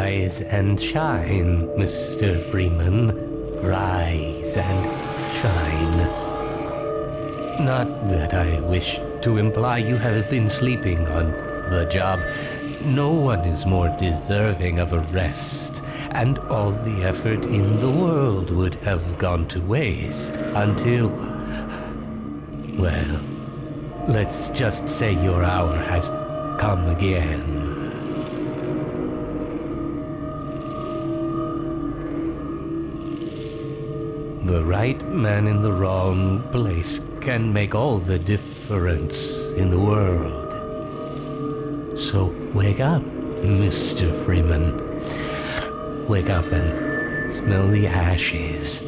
Rise and shine, Mr. Freeman. Rise and shine. Not that I wish to imply you have been sleeping on the job. No one is more deserving of a rest, and all the effort in the world would have gone to waste until... well, let's just say your hour has come again. The right man in the wrong place can make all the difference in the world. So wake up, Mr. Freeman. Wake up and smell the ashes.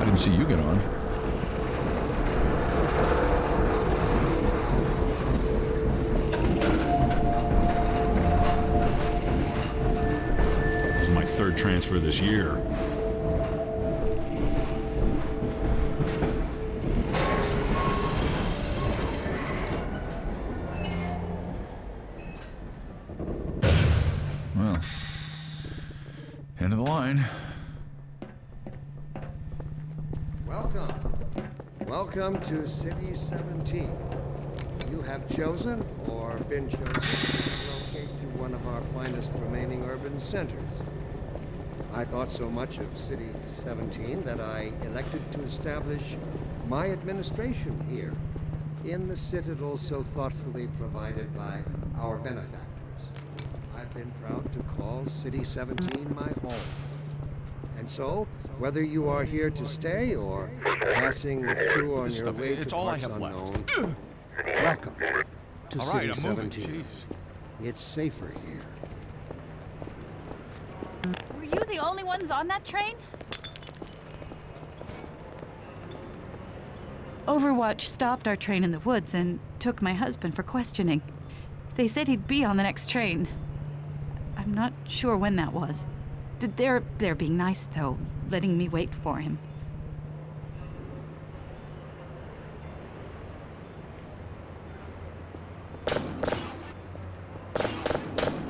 I didn't see you get on. This is my third transfer this year. Well, end of the line. Welcome to City 17. You have chosen, or been chosen, to relocate to one of our finest remaining urban centers. I thought so much of City 17 that I elected to establish my administration here, in the citadel so thoughtfully provided by our benefactors. I've been proud to call City 17 my home. And so, whether you are here to stay or passing through on your way to parts unknown, welcome to City 17. It's safer here. Were you the only ones on that train? Overwatch stopped our train in the woods and took my husband for questioning. They said he'd be on the next train. I'm not sure when that was. They're being nice, though, letting me wait for him.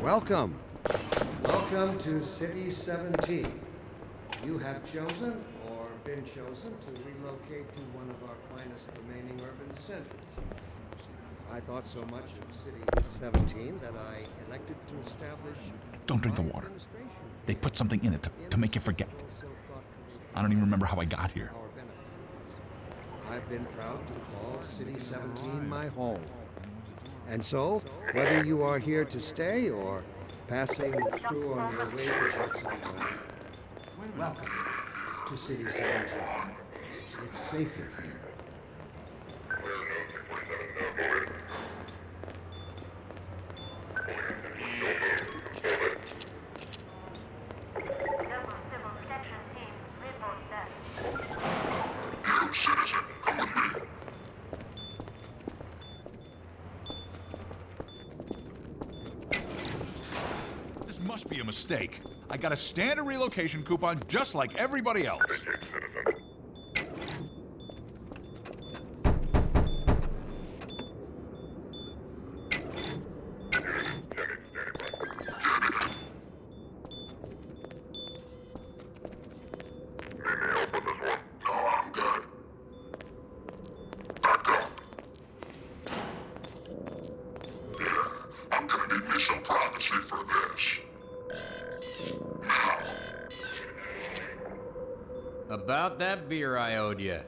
Welcome. Welcome to City 17. You have chosen, or been chosen, to relocate to one of our finest remaining urban centers. I thought so much of City 17 that I elected to establish... Don't drink the water. They put something in it to make you forget. I don't even remember how I got here. I've been proud to call City 17 my home. And so, whether you are here to stay or passing through on your way to parts unknown, welcome to City 17. It's safer here. This must be a mistake. I got a standard relocation coupon just like everybody else. About that beer I owed you.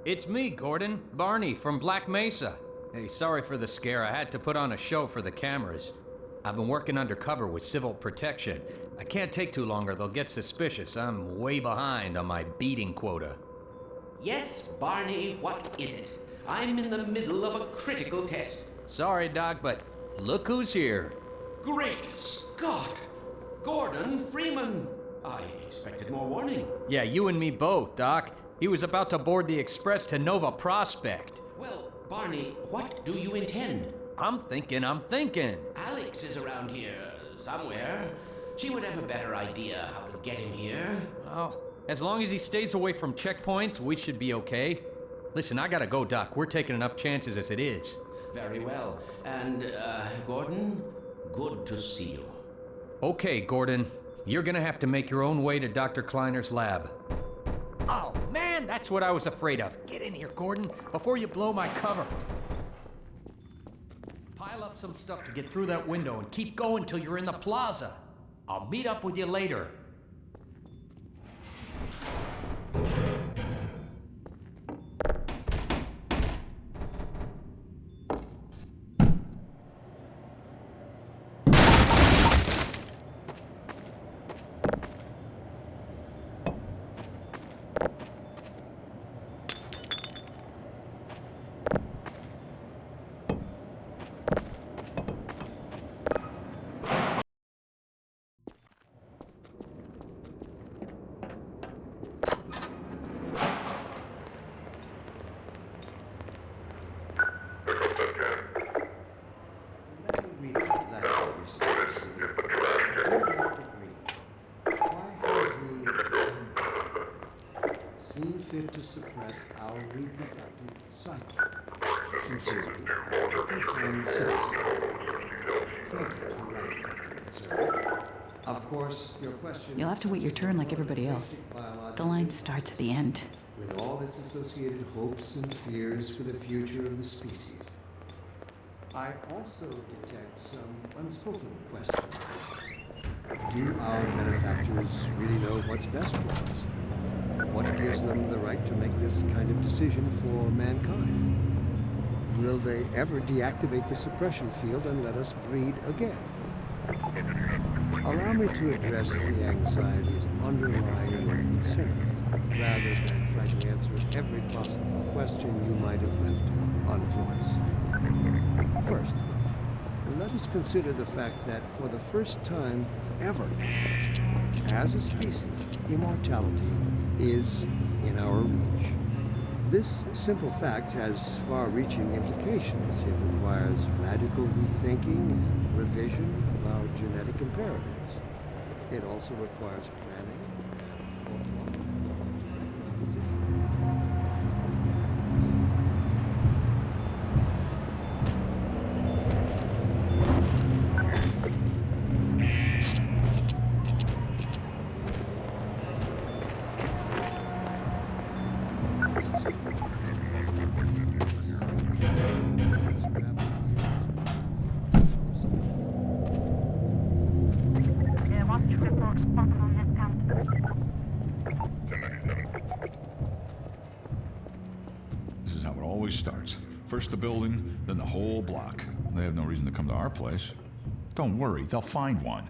It's me, Gordon, Barney from Black Mesa. Hey, sorry for the scare. I had to put on a show for the cameras. I've been working undercover with civil protection. I can't take too long or they'll get suspicious. I'm way behind on my beating quota. Yes, Barney, what is it? I'm in the middle of a critical test. Sorry, Doc, but look who's here. Great Scott! Gordon Freeman! I expected more warning. Yeah, you and me both, Doc. He was about to board the express to Nova Prospect. Well, Barney, what do you intend? I'm thinking. Alex is around here somewhere. She would have a better idea how to get him here. Well, as long as he stays away from checkpoints, we should be okay. Listen, I gotta go, Doc. We're taking enough chances as it is. Very well. And, Gordon, good to see you. Okay, Gordon. You're gonna have to make your own way to Dr. Kleiner's lab. Oh, man, that's what I was afraid of. Get in here, Gordon, before you blow my cover. Pile up some stuff to get through that window and keep going till you're in the plaza. I'll meet up with you later. Seen fit to suppress our reproductive cycle. Sincerely, concerned citizen. Thank you for writing, sir. Of course, your question... You'll have to wait your turn like everybody else. The line starts at the end. With all its associated hopes and fears for the future of the species. I also detect some unspoken questions. Do our manufacturers really know what's best for us? What gives them the right to make this kind of decision for mankind? Will they ever deactivate the suppression field and let us breed again? Allow me to address the anxieties underlying your concerns, rather than try to answer every possible question you might have left unvoiced. First, let us consider the fact that for the first time ever, as a species, immortality is in our reach. This simple fact has far-reaching implications. It requires radical rethinking and revision of our genetic imperatives. It also requires planning and forethought and direct This is how it always starts. First the building, then the whole block. They have no reason to come to our place. Don't worry, they'll find one.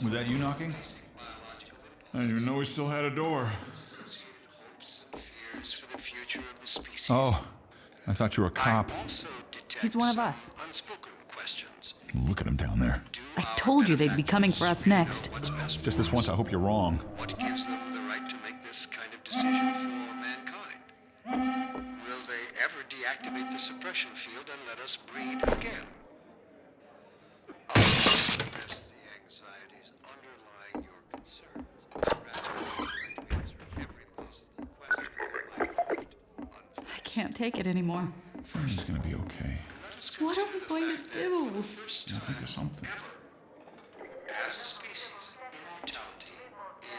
Was that you knocking? I didn't even know we still had a door. Oh, I thought you were a cop. He's one of us. Look at him down there. I told you they'd be coming for us next. Just this once, I hope you're wrong. What gives them the right to make this kind of decision for mankind? Will they ever deactivate the suppression field and let us breed again? I'll address the anxieties underlying your concerns, rather than try to answer every possible question you might have left unvoiced. I can't take it anymore. He's gonna be okay. What are we going to do? I'll think of something. As a species, immortality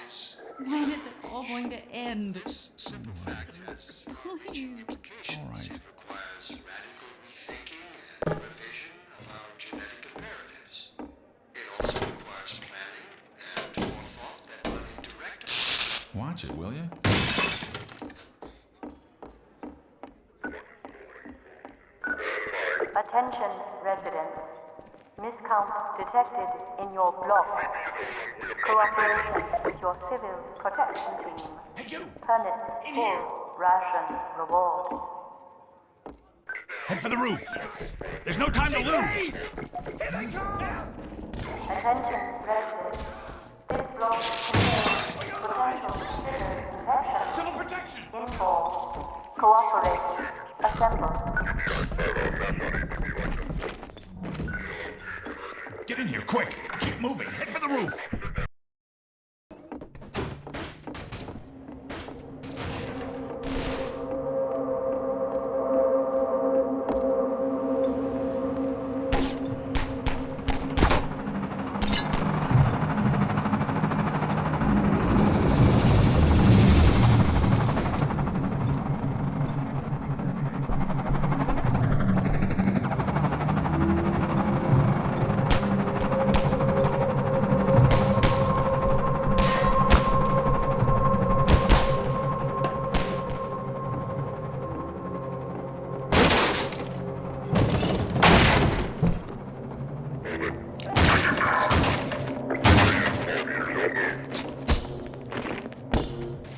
is... When is it all going to end? This simple fact has Please. All right. It requires radical rethinking and revision of our genetic imperatives. It also requires planning and forethought that run in direct. Watch it, will you? Attention, residents. Miscount detected in your block. Cooperation with your civil protection team. Hey, you! Permit full ration reward. Head for the roof. There's no time to lose. Attention, residents. This block contains potential serious infection. Civil protection. Info. Cooperate. Assemble. Get in here, quick. Keep moving. Head for the roof.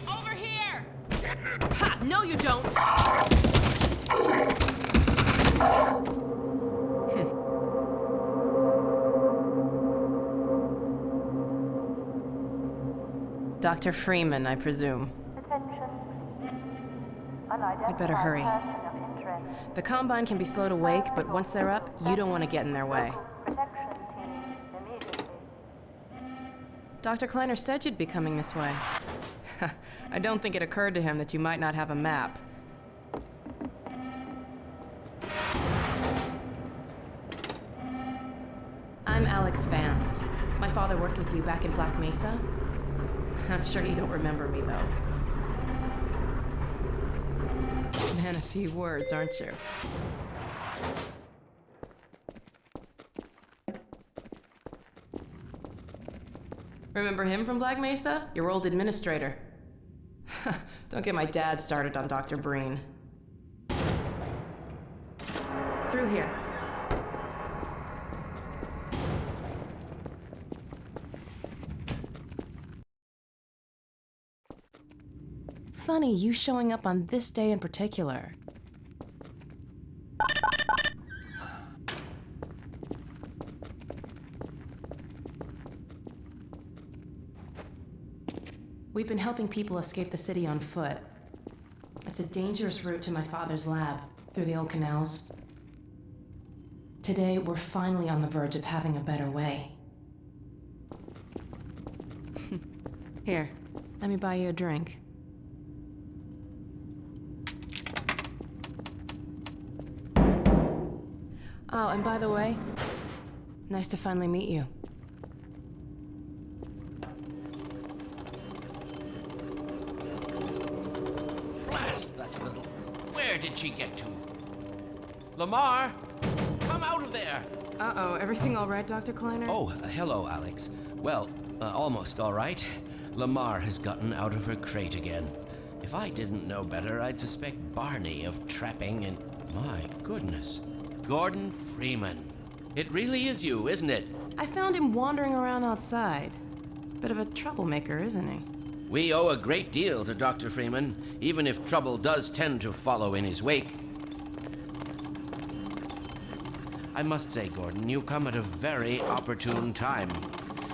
Over here! Ha! No, you don't! Dr. Freeman, I presume. Attention. We'd better hurry. Person of interest. The Combine can be slow to wake, but once they're up, you don't want to get in their way. Protection team immediately. Dr. Kleiner said you'd be coming this way. I don't think it occurred to him that you might not have a map. I'm Alex Vance. My father worked with you back in Black Mesa. I'm sure you don't remember me, though. Man, a few words, aren't you? Remember him from Black Mesa? Your old administrator. Don't get my dad started on Dr. Breen. Through here. Funny, you showing up on this day in particular. We've been helping people escape the city on foot. It's a dangerous route to my father's lab, through the old canals. Today, we're finally on the verge of having a better way. Here, let me buy you a drink. Oh, and by the way, nice to finally meet you. Blast that little... Where did she get to? Lamar! Come out of there! Uh-oh, everything all right, Dr. Kleiner? Oh, hello, Alex. Well, almost all right. Lamar has gotten out of her crate again. If I didn't know better, I'd suspect Barney of trapping and... My goodness. Gordon Freeman. It really is you, isn't it? I found him wandering around outside. Bit of a troublemaker, isn't he? We owe a great deal to Dr. Freeman, even if trouble does tend to follow in his wake. I must say, Gordon, you come at a very opportune time.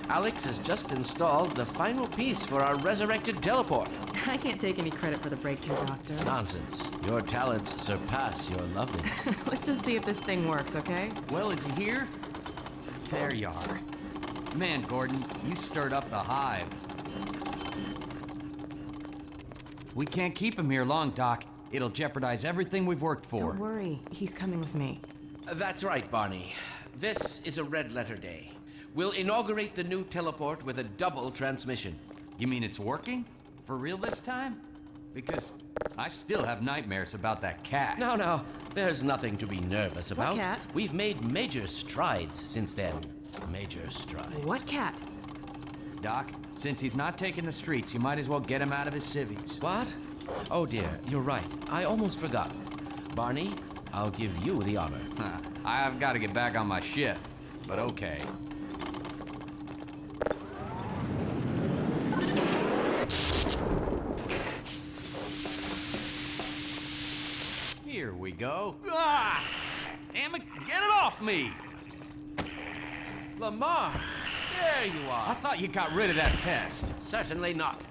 Alex has just installed the final piece for our resurrected teleport. I can't take any credit for the breakthrough, Doctor. Nonsense. Your talents surpass your loveliness. Let's just see if this thing works, okay? Well, is he here? There you are. Man, Gordon, you stirred up the hive. We can't keep him here long, Doc. It'll jeopardize everything we've worked for. Don't worry, he's coming with me. That's right, Barney. This is a red letter day. We'll inaugurate the new teleport with a double transmission. You mean it's working? For real this time? Because I still have nightmares about that cat. No, there's nothing to be nervous about. What cat? We've made major strides since then. Major strides. What cat? Doc, since he's not taking the streets, you might as well get him out of his civvies. What? Oh dear, you're right. I almost forgot. Barney, I'll give you the honor. I've got to get back on my shift, but okay. Here we go. Ah! Damn it, get it off me! Lamar, there you I are. thought you got rid of that pest. Certainly not.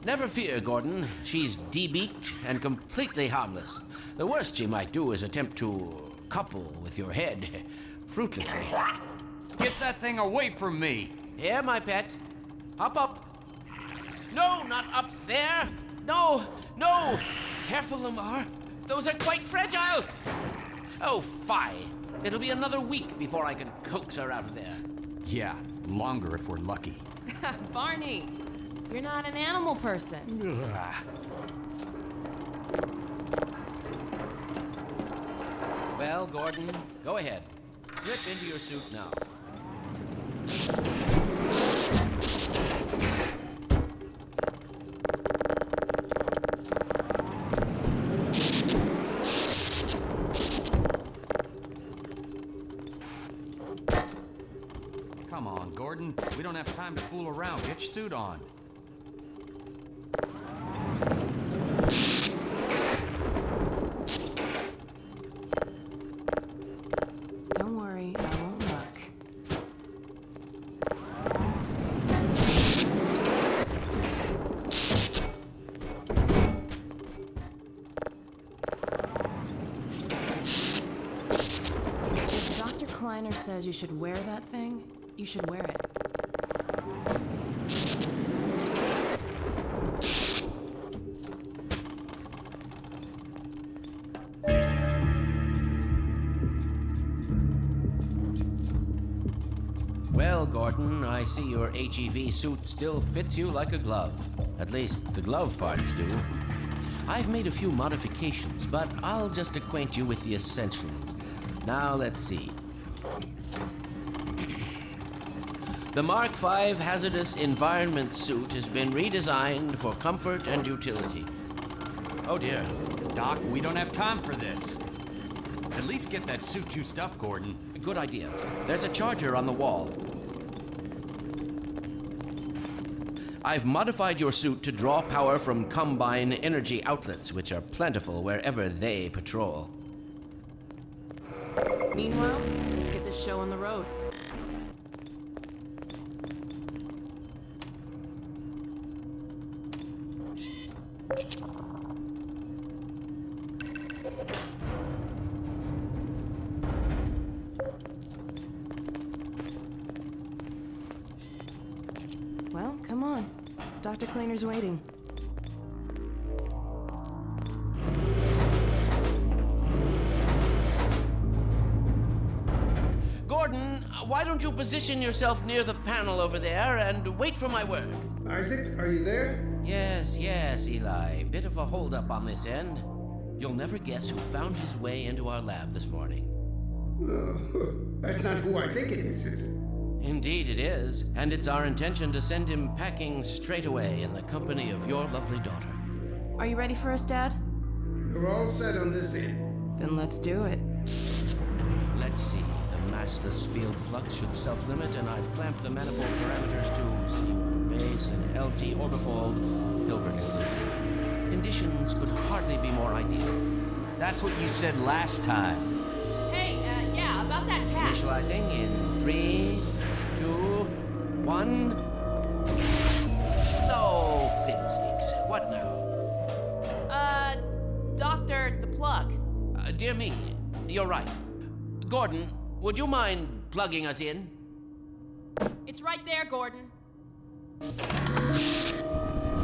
Never fear, Gordon. She's debeaked and completely harmless. The worst she might do is attempt to couple with your head, fruitlessly. Get that thing away from me! Here, my pet. Hop up. No, not up there. No. Careful, Lamar. Those are quite fragile. Oh, fie. It'll be another week before I can coax her out of there. Yeah, longer if we're lucky. Barney, you're not an animal person. Well, Gordon, go ahead. Slip into your suit now. Come on, Gordon. We don't have time to fool around. Get your suit on. Don't worry, I won't look. If Dr. Kleiner says you should wear that thing, you should wear it. Well, Gordon, I see your HEV suit still fits you like a glove. At least the glove parts do. I've made a few modifications, but I'll just acquaint you with the essentials. Now, let's see. The Mark V Hazardous Environment suit has been redesigned for comfort and utility. Oh dear. Doc, we don't have time for this. At least get that suit juiced up, Gordon. Good idea. There's a charger on the wall. I've modified your suit to draw power from Combine energy outlets, which are plentiful wherever they patrol. Meanwhile, let's get this show on the road. Well, come on. Dr. Kleiner's waiting. Gordon, why don't you position yourself near the panel over there and wait for my word? Isaac, are you there? Yes, Eli. Bit of a holdup on this end. You'll never guess who found his way into our lab this morning. That's not who I think it is it? Indeed it is, and it's our intention to send him packing straight away in the company of your lovely daughter. Are you ready for us, Dad? You're all set on this end. Then let's do it. Let's see. The massless field flux should self-limit, and I've clamped the manifold parameters to C1 base and LT orbifold, Hilbert inclusive. Conditions could hardly be more ideal. That's what you said last time. Hey, yeah, about that cat. Initializing in 3, 2, 1. No fiddlesticks. What now? Doctor, the plug. Dear me, you're right. Gordon, would you mind plugging us in? It's right there, Gordon.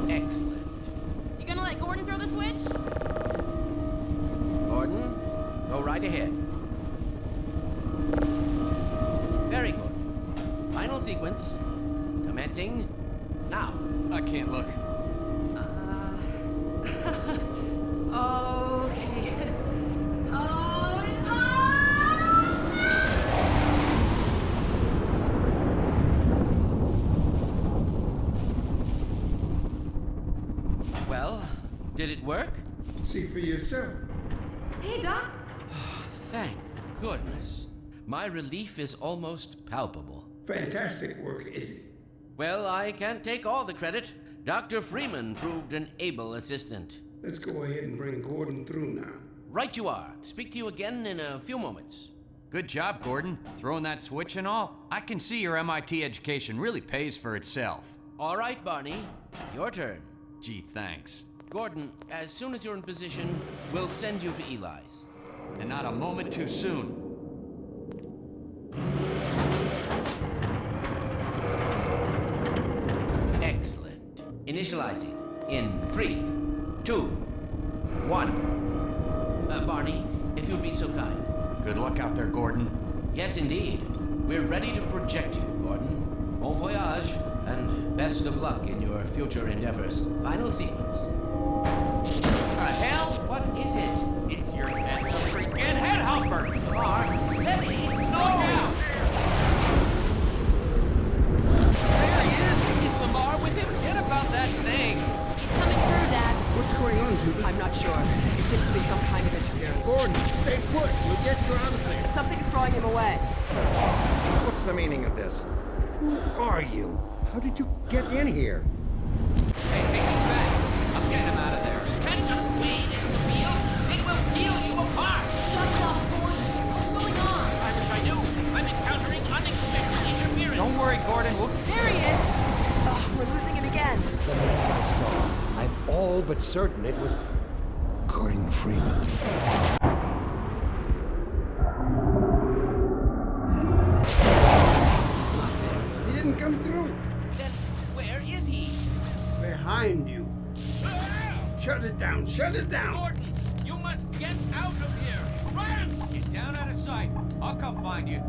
Excellent. You gonna let Gordon throw the switch? Gordon, go right ahead. Very good. Final sequence. Commencing now. I can't look. Okay. Well, did it work? See for yourself. Hey, Doc. Thank goodness. My relief is almost palpable. Fantastic work, is it? Well, I can't take all the credit. Dr. Freeman proved an able assistant. Let's go ahead and bring Gordon through now. Right you are. Speak to you again in a few moments. Good job, Gordon. Throwing that switch and all. I can see your MIT education really pays for itself. All right, Barney. Your turn. Gee, thanks. Gordon, as soon as you're in position, we'll send you to Eli's. And not a moment too soon. Excellent. Initializing. In 3, 2, 1. Barney, if you'd be so kind. Good luck out there, Gordon. Yes, indeed. We're ready to project you, Gordon. Bon voyage, and best of luck in your future endeavors. Final sequence. Hell? What is it? It's your head, the freaking head humper! Lamar, Letty, no! There he is! Is Lamar with him? Forget about that thing! He's coming through, Dad. What's going on, Judith? I'm not sure. It seems to be some kind of interference. Gordon, stay put. You'll get you out of there. Something's drawing him away. What's the meaning of this? Who are you? How did you get in here? Hey, he's back! I'm getting him out of there. Can't just wait in the field. It will peel you apart. Shut up, Gordon. What's going on? I wish I knew. I'm encountering unexpected interference. Don't worry, Gordon. There he is! Oh, we're losing him again. The man I saw. I'm all but certain it was Gordon Freeman. He didn't come through. Then where is he? Behind you. Shut it down. Shut it down. Gordon, you must get out of here. Run! Get down out of sight. I'll come find you.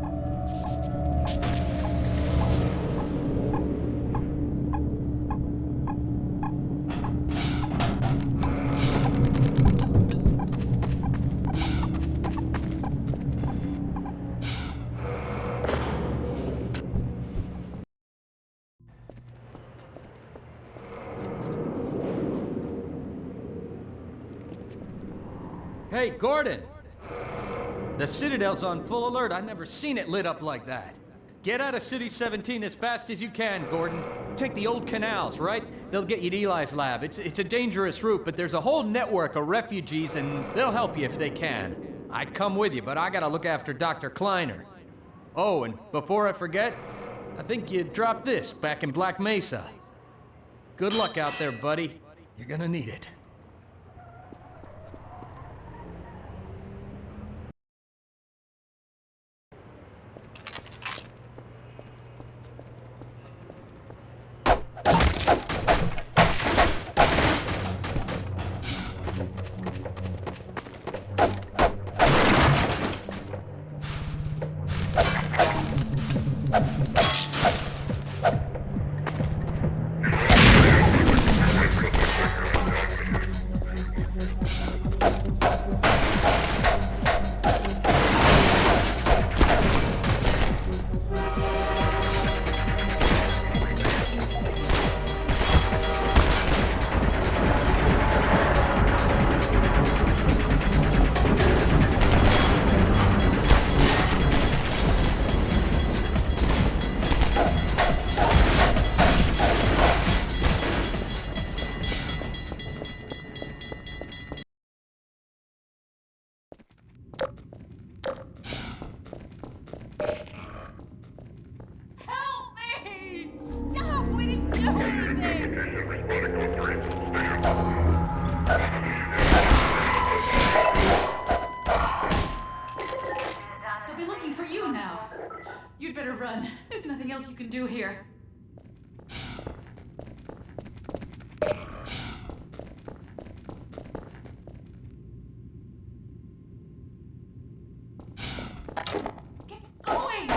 Hey, Gordon! The Citadel's on full alert. I've never seen it lit up like that. Get out of City 17 as fast as you can, Gordon. Take the old canals, right? They'll get you to Eli's lab. It's a dangerous route, but there's a whole network of refugees, and they'll help you if they can. I'd come with you, but I gotta look after Dr. Kleiner. Oh, and before I forget, I think you dropped this back in Black Mesa. Good luck out there, buddy. You're gonna need it. Help me! Stop! We didn't do anything! They'll be looking for you now. You'd better run. There's nothing else you can do here. Get going!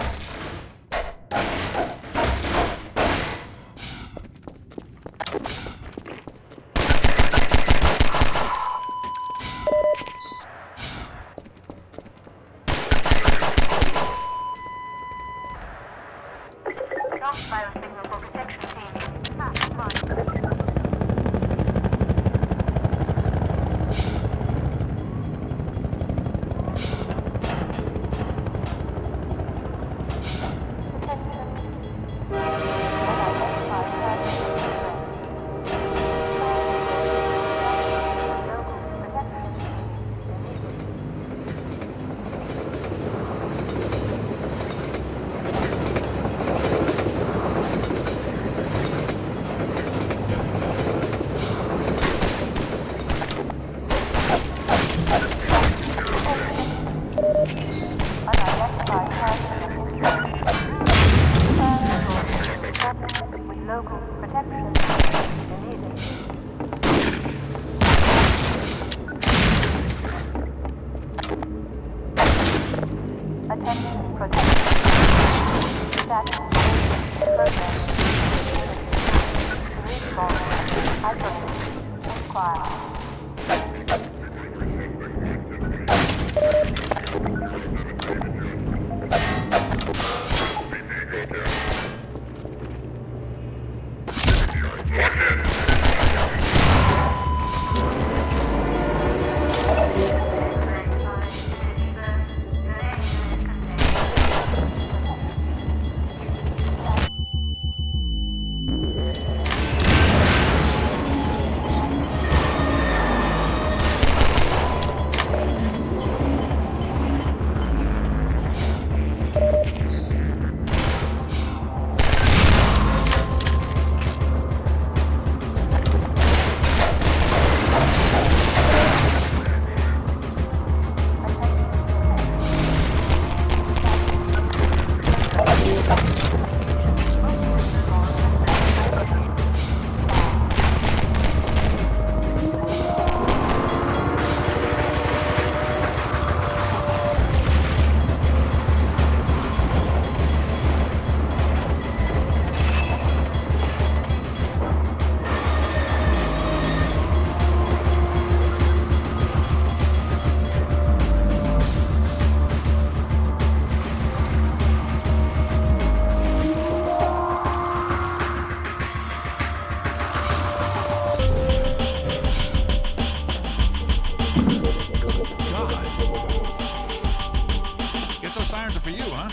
For you, huh?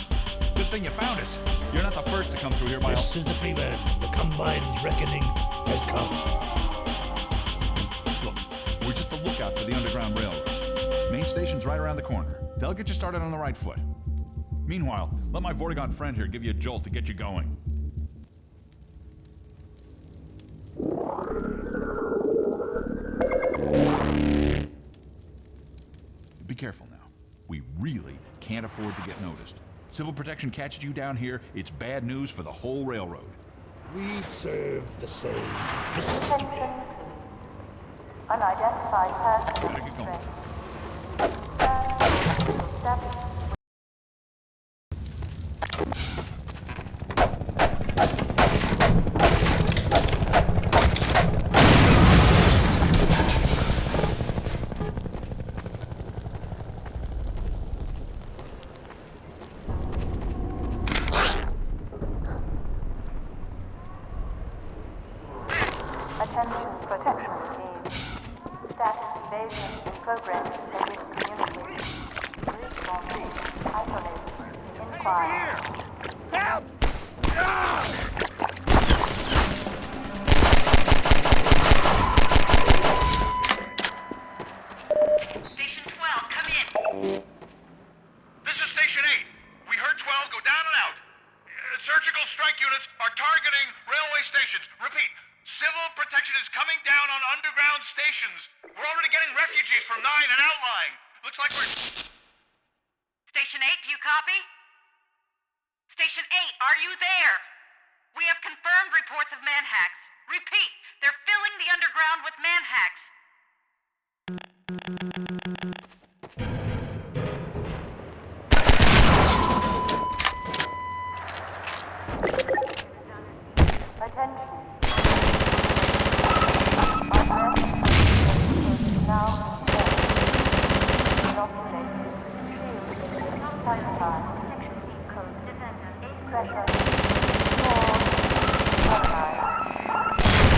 Good thing you found us. You're not the first to come through here, my... This is the Freeman. The Combine's reckoning has come. Look, we're just a lookout for the Underground Railroad. Main station's right around the corner. They'll get you started on the right foot. Meanwhile, let my Vortigaunt friend here give you a jolt to get you going. Be careful now. We really can't afford to get noticed. Civil protection catches you down here, it's bad news for the whole railroad. We serve the same Attention. Unidentified person. Gotta get going. Attention protection team. Status evasion in progress in this community. Responding. Isolated. Inquire. Help! Station 12, come in. This is Station 8. We heard 12 go down and out. Surgical strike units are targeting railway stations. Repeat. Civil protection is coming down on underground stations. We're already getting refugees from 9 and outlying. Looks like we're... Station 8, do you copy? Station 8, are you there? We have confirmed reports of manhacks. Repeat, they're filling the underground with manhacks. Attention. Now, inoculate. Shield. Satisfied. Section C code. Defender. Pressure. Door. Organized.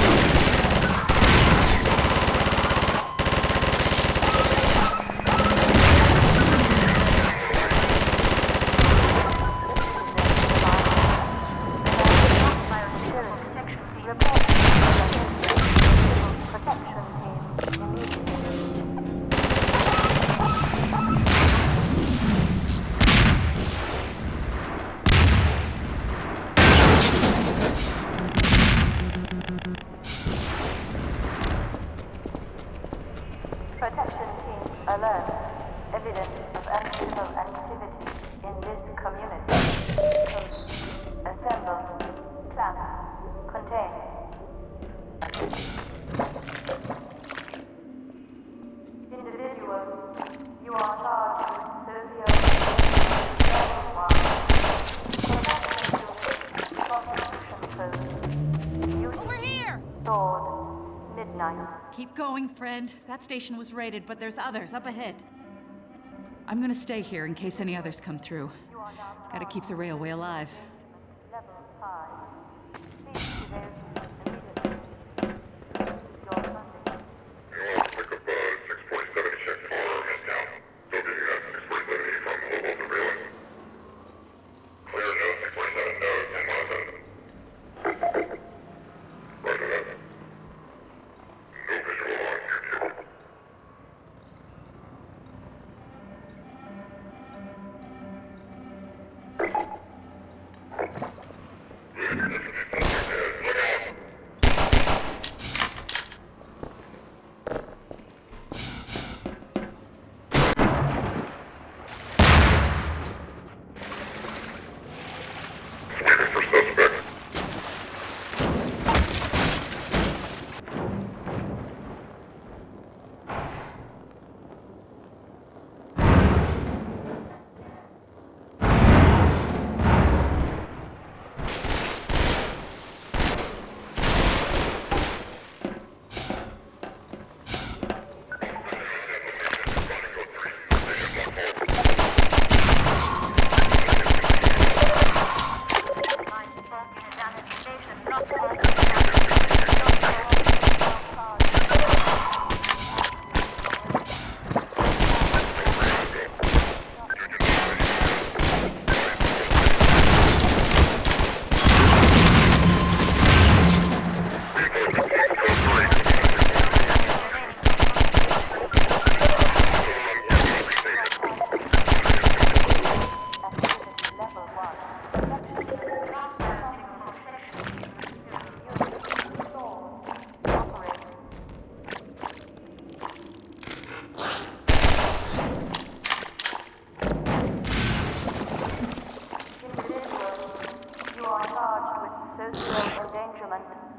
Sword, midnight. Keep going, friend. That station was raided, but there's others up ahead. I'm gonna stay here in case any others come through. Gotta keep the railway alive. Level 5. Speak to those immediately. Your funding.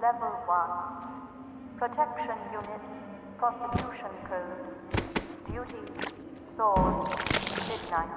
Level 1. Protection Unit, Prosecution Code. Duty, Sword, midnight.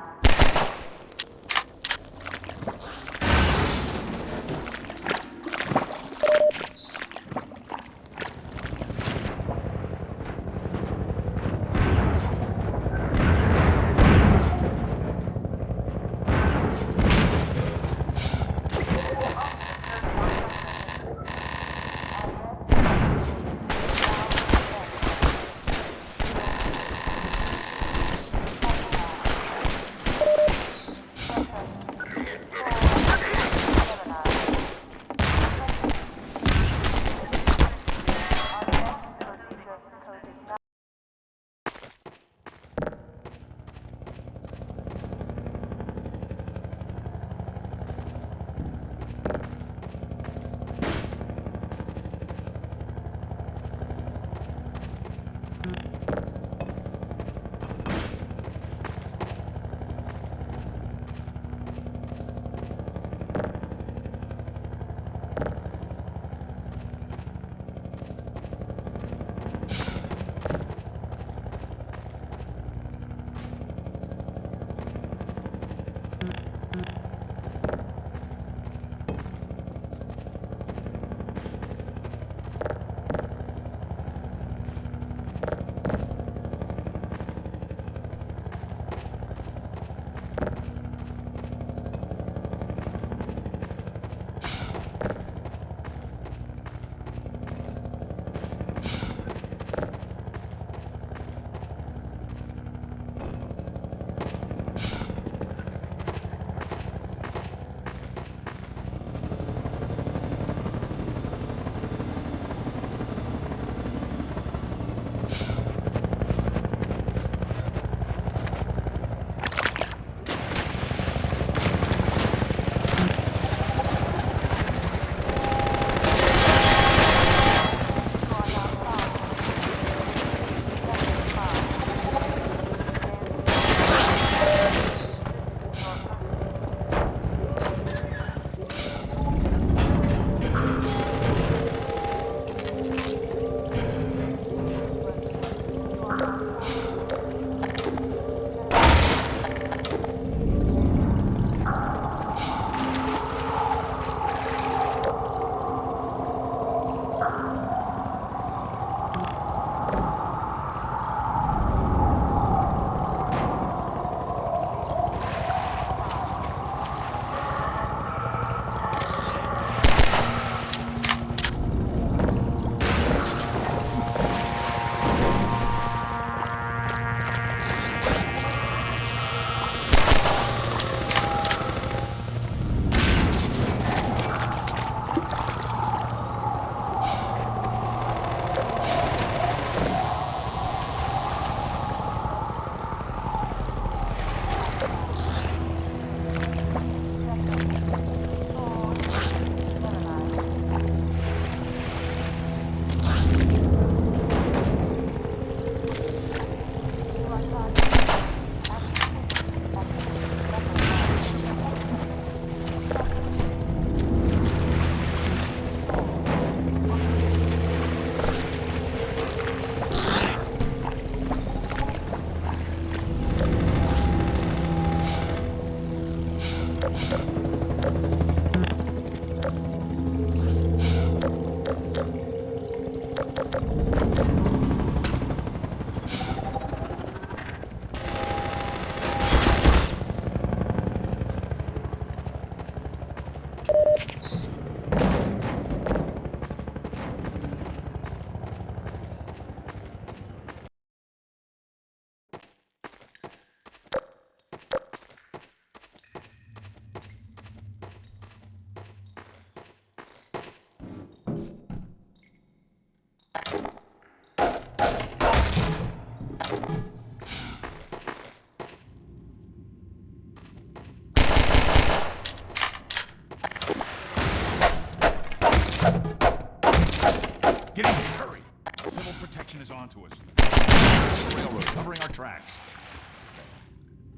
Get in, hurry! Civil protection is onto us. The railroad covering our tracks.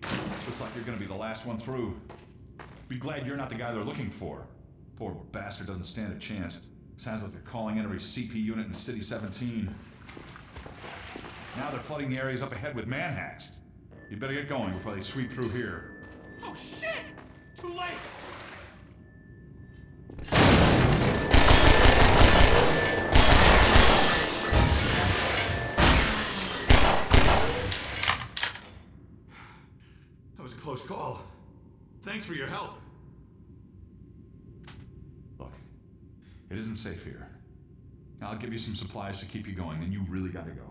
Looks like you're gonna be the last one through. Be glad you're not the guy they're looking for. Poor bastard doesn't stand a chance. Sounds like they're calling in every CP unit in City 17. Now they're flooding the areas up ahead with manhacks. You better get going before they sweep through here. Oh shit! Too late! That was a close call. Thanks for your help. Look, it isn't safe here. I'll give you some supplies to keep you going, and you really gotta go.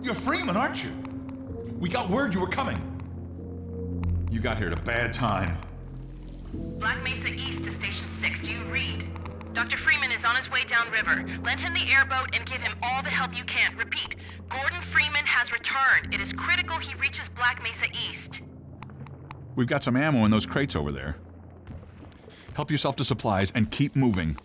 You're Freeman, aren't you? We got word you were coming. You got here at a bad time. Black Mesa East to Station 6. Do you read? Dr. Freeman is on his way downriver. Lend him the airboat and give him all the help you can. Repeat, Gordon Freeman has returned. It is critical he reaches Black Mesa East. We've got some ammo in those crates over there. Help yourself to supplies and keep moving.